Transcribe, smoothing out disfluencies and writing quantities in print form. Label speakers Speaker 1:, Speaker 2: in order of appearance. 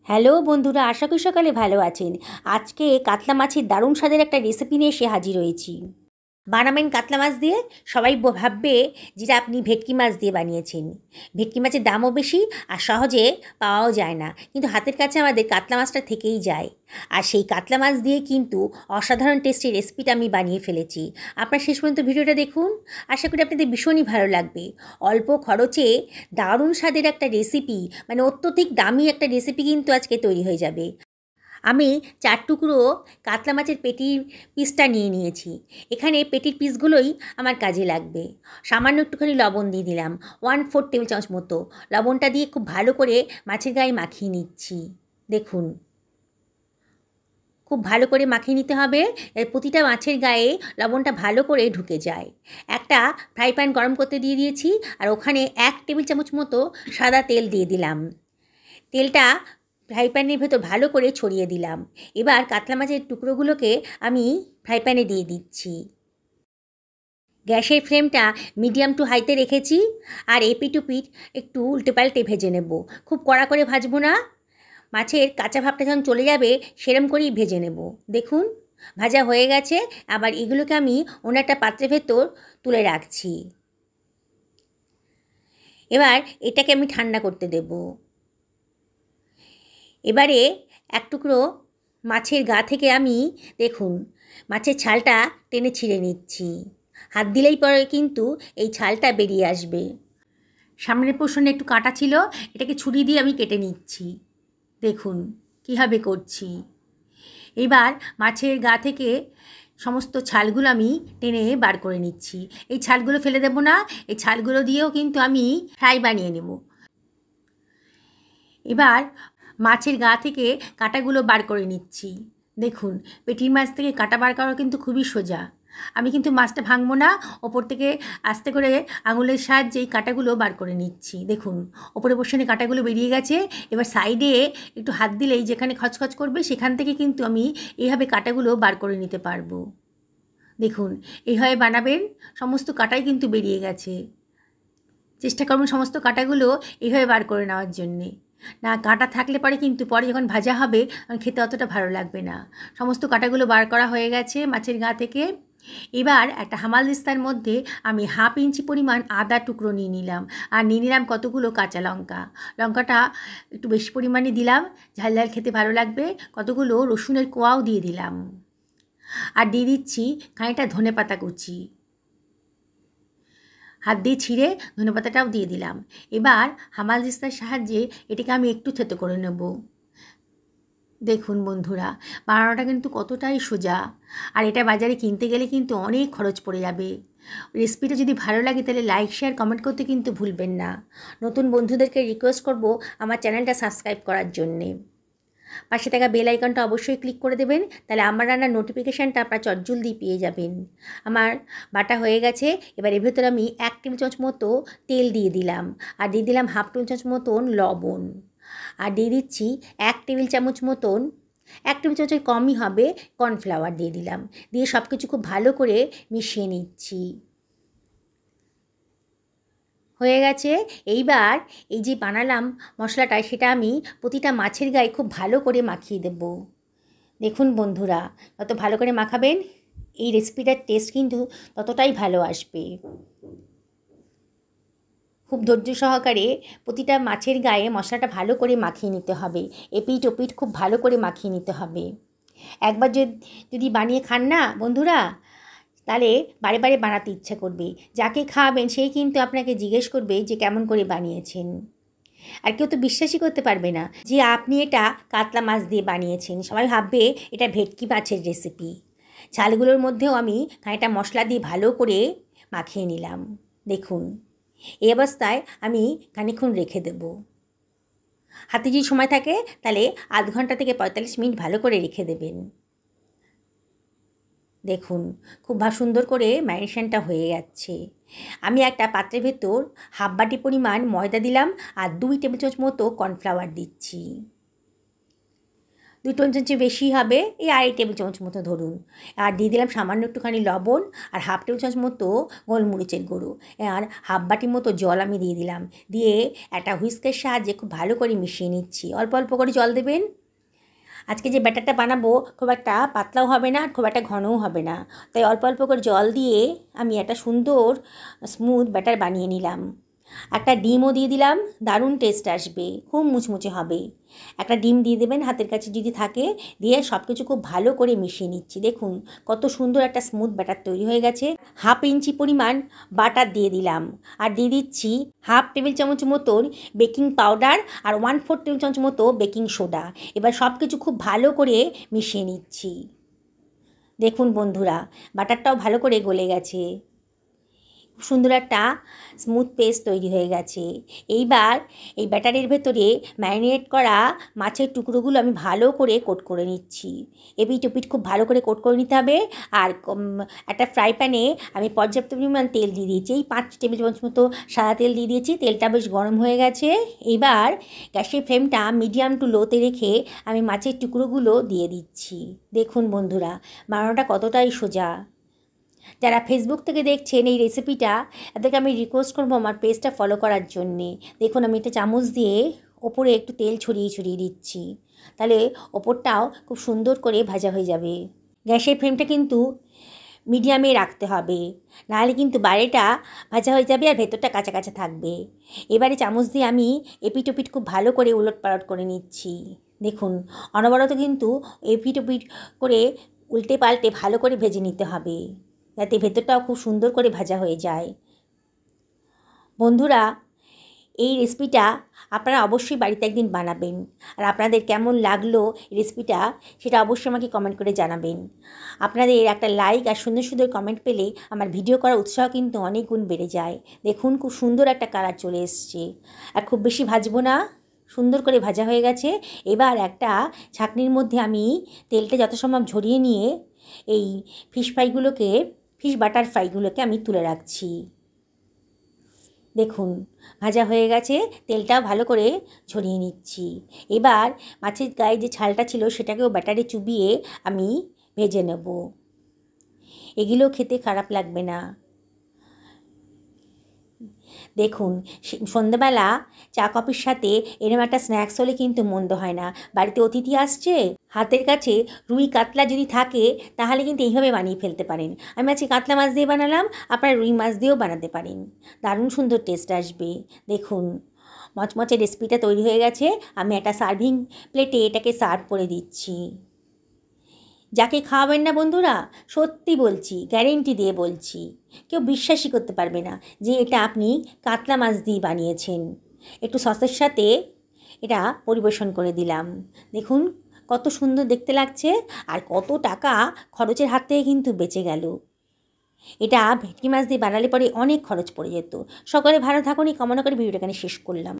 Speaker 1: Hello বন্ধুরা, আশা করি সকালে ভালো আছেন। আজকে কাতলা মাছের দারুণ স্বাদের একটা রেসিপি নিয়ে এসে হাজির হয়েছি। বানাবেন কাতলা মাছ দিয়ে, সবাই ভাববে যেটা আপনি ভেটকি মাছ দিয়ে বানিয়েছেন। ভেটকি মাছের দামও বেশি আর সহজে পাওয়াও যায় না, কিন্তু হাতের কাছে আমাদের কাতলা মাছটা থেকেই যায়। আর সেই কাতলা মাছ দিয়ে কিন্তু অসাধারণ টেস্টি রেসিপিটা আমি বানিয়ে ফেলেছি। আপনার শেষ পর্যন্ত ভিডিওটা দেখুন, আশা করি আপনাদের ভীষণই ভালো লাগবে। অল্প খরচে দারুণ স্বাদের একটা রেসিপি, মানে অত্যধিক দামি একটা রেসিপি কিন্তু আজকে তৈরি হয়ে যাবে। আমি 4 টুকরো কাতলা মাছের পেটির পিসটা নিয়ে নিয়েছি। এখানে পেটির পিসগুলোই আমার কাজে লাগবে। সামান্য একটুখানি লবণ দিয়ে দিলাম, 1/4 টেবিল চামচ মতো। লবণটা দিয়ে খুব ভালো করে মাছের গায়ে মাখিয়ে নিচ্ছি। দেখুন, খুব ভালো করে মাখিয়ে নিতে হবে, প্রতিটা মাছের গায়ে লবণটা ভালো করে ঢুকে যায়। একটা ফ্রাই প্যান গরম করতে দিয়ে দিয়েছি, আর ওখানে 1 টেবিল চামচ মতো সাদা তেল দিয়ে দিলাম। তেলটা ফ্রাই প্যানের ভেতর ভালো করে ছড়িয়ে দিলাম। এবার কাতলা মাছের টুকরোগুলোকে আমি ফ্রাই প্যানে দিয়ে দিচ্ছি। গ্যাসের ফ্লেমটা মিডিয়াম টু হাইতে রেখেছি, আর এপিট ওপিট একটু উল্টে পাল্টে ভেজে নেব। খুব কড়া করে ভাজবো না, মাছের কাঁচা ভাবটা যখন চলে যাবে সেরম করেই ভেজে নেব। দেখুন, ভাজা হয়ে গেছে। আবার এগুলোকে আমি অন্য একটা পাত্রের ভেতর তুলে রাখছি। এবার এটাকে আমি ঠান্ডা করতে দেব। এবারে এক টুকরো মাছের গা থেকে আমি, দেখুন, মাছের ছালটা টেনে ছিঁড়ে নিচ্ছি। হাত দিলেই পরে কিন্তু এই ছালটা বেরিয়ে আসবে। সামনের পোর্শনে একটু কাটা ছিল, এটাকে ছুরি দিয়ে আমি কেটে নিচ্ছি। দেখুন কীভাবে করছি। এবার মাছের গা থেকে সমস্ত ছালগুলো আমি টেনে বার করে নিচ্ছি। এই ছালগুলো ফেলে দেব না, এই ছালগুলো দিয়েও কিন্তু আমি ফ্রাই বানিয়ে নেব। এবার মাছের গা থেকে কাঁটাগুলো বার করে নিচ্ছি। দেখুন, পেটির মাছ থেকে কাঁটা বার করা কিন্তু খুবই সোজা। আমি কিন্তু মাছটা ভাঙবো না, ওপর থেকে আস্তে করে আঙুলের সাহায্যে এই কাঁটাগুলো বার করে নিচ্ছি। দেখুন, ওপরে পোর্শনে কাঁটাগুলো বেরিয়ে গেছে। এবার সাইডে একটু হাত দিলেই যেখানে খচখচ করবে সেখান থেকে কিন্তু আমি এইভাবে কাঁটাগুলো বার করে নিতে পারবো। দেখুন, এইভাবে বানাবেন, সমস্ত কাঁটাই কিন্তু বেরিয়ে গেছে। চেষ্টা করবেন সমস্ত কাঁটাগুলো এইভাবে বার করে নেওয়ার জন্যে। না, কাঁটা থাকলে পরে কিন্তু পরে যখন ভাজা হবে খেতে অতটা ভালো লাগবে না। সমস্ত কাঁটাগুলো বার করা হয়ে গেছে মাছের গা থেকে। এবার একটা হামালদিস্তার মধ্যে আমি 1/2 ইঞ্চি পরিমাণ আদা টুকরো নিয়ে নিলাম, আর নিয়ে নিলাম কতগুলো কাঁচা লঙ্কা। লঙ্কাটা একটু বেশি পরিমাণে দিলাম, ঝাল ঝাল খেতে ভালো লাগবে। কতগুলো রসুনের কোয়াও দিয়ে দিলাম, আর দিয়ে দিচ্ছি খানিকটা ধনেপাতা কুচি। হাত দিয়ে ছিঁড়ে ধনেপাতাটাও দিয়ে দিলাম। এবার হামালদিস্তার সাহায্যে এটাকে আমি একটু থেতো করে নেব। দেখুন বন্ধুরা, বানানোটা কিন্তু কতটাই সোজা, আর এটা বাজারে কিনতে গেলে কিন্তু অনেক খরচ পড়ে যাবে। রেসিপিটা যদি ভালো লাগে তাহলে লাইক শেয়ার কমেন্ট করতে কিন্তু ভুলবেন না। নতুন বন্ধুদেরকে রিকোয়েস্ট করব আমার চ্যানেলটা সাবস্ক্রাইব করার জন্যে। পাশে থাকা বেল আইকনটা অবশ্যই ক্লিক করে দেবেন, তাহলে আমার রান্নার নোটিফিকেশানটা আপনারা চটজলদি পেয়ে যাবেন। আমার বাটা হয়ে গেছে। এবার এর ভেতরে আমি 1 টেবিল চামচ মতো তেল দিয়ে দিলাম, আর দিয়ে দিলাম 1/2 টেবিল চামচ মতন লবণ, আর দিয়ে দিচ্ছি 1 টেবিল চামচ মতন, 1 টেবিল চামচের কমই হবে, কর্নফ্লাওয়ার দিয়ে দিলাম। দিয়ে সব কিছু খুব ভালো করে মিশিয়ে নিচ্ছি। হয়ে গেছে। এইবার এই যে বানালাম মশলাটা, সেটা আমি প্রতিটা মাছের গায়ে খুব ভালো করে মাখিয়ে দেব। দেখুন বন্ধুরা, যত ভালো করে মাখাবেন এই রেসিপিটার টেস্ট কিন্তু ততটাই ভালো আসবে। খুব ধৈর্য সহকারে প্রতিটা মাছের গায়ে মশলাটা ভালো করে মাখিয়ে নিতে হবে। এপিঠ ওপিঠ খুব ভালো করে মাখিয়ে নিতে হবে। একবার যদি বানিয়ে খান না বন্ধুরা, তাহলে বারে বারে বানাতে ইচ্ছা করবে। যাকে খাওয়াবেন সেই কিন্তু আপনাকে জিজ্ঞেস করবে যে কেমন করে বানিয়েছেন। আর কেউ তো বিশ্বাসই করতে পারবে না যে আপনি এটা কাতলা মাছ দিয়ে বানিয়েছেন। সবাই ভাববে এটা ভেটকি মাছের রেসিপি। ছালগুলোর মধ্যেও আমি খানিকটা মশলা দিয়ে ভালো করে মাখিয়ে নিলাম। দেখুন, এই অবস্থায় আমি খানিকক্ষণ রেখে দেব। হাতে যদি সময় থাকে তাহলে আধ ঘন্টা থেকে 45 মিনিট ভালো করে রেখে দেবেন। দেখুন, খুব সুন্দর করে ম্যারিনেশনটা হয়ে যাচ্ছে। আমি একটা পাত্রের ভেতর 1/2 বাটি পরিমাণ ময়দা দিলাম, আর 2 টেবিল চামচ মতো কর্নফ্লাওয়ার দিচ্ছি। 2 টেবিল চামচের বেশি হবে, এই 2.5 টেবিল চামচ মতো ধরুন। আর দিয়ে দিলাম সামান্য একটুখানি লবণ আর 1/2 টেবিল চামচ মতো গোলমরিচের গুঁড়ো, আর 1/2 বাটি মতো জল আমি দিয়ে দিলাম। দিয়ে একটা হুইস্কের সাহায্যে খুব ভালো করে মিশিয়ে নিচ্ছি। অল্প অল্প করে জল দেবেন। আজকে যে ব্যাটারটা বানাবো খুব একটা পাতলাও হবে না, খুব একটা ঘনও হবে না, তাই অল্প অল্প করে জল দিয়ে আমি একটা সুন্দর স্মুথ ব্যাটার বানিয়ে নিলাম। একটা ডিমও দিয়ে দিলাম, দারুণ টেস্ট আসবে, খুব মুচমুচে হবে। একটা ডিম দিয়ে দেবেন হাতের কাছে যদি থাকে, দিয়ে সব কিছু খুব ভালো করে মিশিয়ে নিচ্ছি। দেখুন কত সুন্দর একটা স্মুথ ব্যাটার তৈরি হয়ে গেছে। 1/2 ইঞ্চি পরিমাণ বাটার দিয়ে দিলাম, আর দিয়ে দিচ্ছি 1/2 টেবিল চামচ মতন বেকিং পাউডার আর 1/4 টেবিল চামচ মতো বেকিং সোডা। এবার সব কিছু খুব ভালো করে মিশিয়ে নিচ্ছি। দেখুন বন্ধুরা, বাটারটাও ভালো করে গলে গেছে, সুন্দর একটা স্মুথ পেস্ট তৈরি হয়ে গেছে। এইবার এই ব্যাটারের ভেতরে ম্যারিনেট করা মাছের টুকরোগুলো আমি ভালো করে কোট করে নিচ্ছি। এপিঠ ওপিঠ খুব ভালো করে কোট করে নিতে হবে। আর একটা ফ্রাই প্যানে আমি পর্যাপ্ত পরিমাণ তেল দিয়ে দিয়েছি, এই 5 টেবিল চামচ মতো সাদা তেল দিয়ে দিয়েছি। তেলটা বেশ গরম হয়ে গেছে। এইবার গ্যাসের ফ্লেমটা মিডিয়াম টু লোতে রেখে আমি মাছের টুকরোগুলো দিয়ে দিচ্ছি। দেখুন বন্ধুরা, বানানোটা কতটাই সোজা। যারা ফেসবুক থেকে দেখছেন এই রেসিপিটা, তাদেরকে আমি রিকোয়েস্ট করবো আমার পেজটা ফলো করার জন্যে। দেখুন আমি একটা চামচ দিয়ে ওপরে একটু তেল ছড়িয়ে ছড়িয়ে দিচ্ছি, তাহলে ওপরটাও খুব সুন্দর করে ভাজা হয়ে যাবে। গ্যাসের ফ্লেমটা কিন্তু মিডিয়ামে রাখতে হবে, নাহলে কিন্তু বাইরেটা ভাজা হয়ে যাবে আর ভেতরটা কাঁচা কাঁচা থাকবে। এবারে চামচ দিয়ে আমি এপিঠ ওপিঠ খুব ভালো করে উলট পালট করে নিচ্ছি। দেখুন অনবরত কিন্তু এপিঠ ওপিঠ করে উল্টে পাল্টে ভালো করে ভেজে নিতে হবে, যাতে ভেতরটাও খুব সুন্দর করে ভাজা হয়ে যায়। বন্ধুরা, এই রেসিপিটা আপনারা অবশ্যই বাড়িতে একদিন বানাবেন, আর আপনাদের কেমন লাগলো রেসিপিটা সেটা অবশ্যই আমাকে কমেন্ট করে জানাবেন। আপনাদের একটা লাইক আর সুন্দর সুন্দর কমেন্ট পেলে আমার ভিডিও করার উৎসাহ কিন্তু অনেক গুণ বেড়ে যায়। দেখুন খুব সুন্দর একটা কালার চলে এসছে, আর খুব বেশি ভাজবো না, সুন্দর করে ভাজা হয়ে গেছে। এবার একটা ছাঁকনির মধ্যে আমি তেলটা যত সম্ভব ঝরিয়ে নিয়ে এই ফিশ বাটার ফ্রাইগুলোকে আমি তুলে রাখছি। দেখুন ভাজা হয়ে গেছে, তেলটাও ভালো করে ঝরিয়ে নিচ্ছি। এবার মাছের গায়ে যে ছালটা ছিল সেটাকেও ব্যাটারে চুবিয়ে আমি ভেজে নেব। এগুলো খেতে খারাপ লাগবে না। দেখুন সন্ধ্যাবেলা চা কফির সাথে এরকম একটা স্ন্যাক্স হলে কিন্তু মন্দ হয় না। বাড়িতে অতিথি আসছে, হাতের কাছে রুই কাতলা যদি থাকে তাহলে কিন্তু এইভাবে বানিয়ে ফেলতে পারেন। আমি আজকে কাতলা মাছ দিয়ে বানালাম, আপনারা রুই মাছ দিয়েও বানাতে পারেন, দারুণ সুন্দর টেস্ট আসবে। দেখুন মচমচে রেসিপিটা তৈরি হয়ে গেছে। আমি একটা সার্ভিং প্লেটে এটাকে সার্ভ করে দিচ্ছি। যাকে খাওয়াবেন না বন্ধুরা, সত্যি বলছি, গ্যারেন্টি দিয়ে বলছি, কেউ বিশ্বাসই করতে পারবে না যে এটা আপনি কাতলা মাছ দিয়ে বানিয়েছেন। একটু সসের সাথে এটা পরিবেশন করে দিলাম। দেখুন কত সুন্দর দেখতে লাগছে, আর কত টাকা খরচের হাত থেকে কিন্তু বেঁচে গেল। এটা ভেটকি মাছ দিয়ে বানালে পরে অনেক খরচ পড়ে যেত। সকলে ভালো থাকুন, এই কামনা করে ভিডিওটা এখানে শেষ করলাম।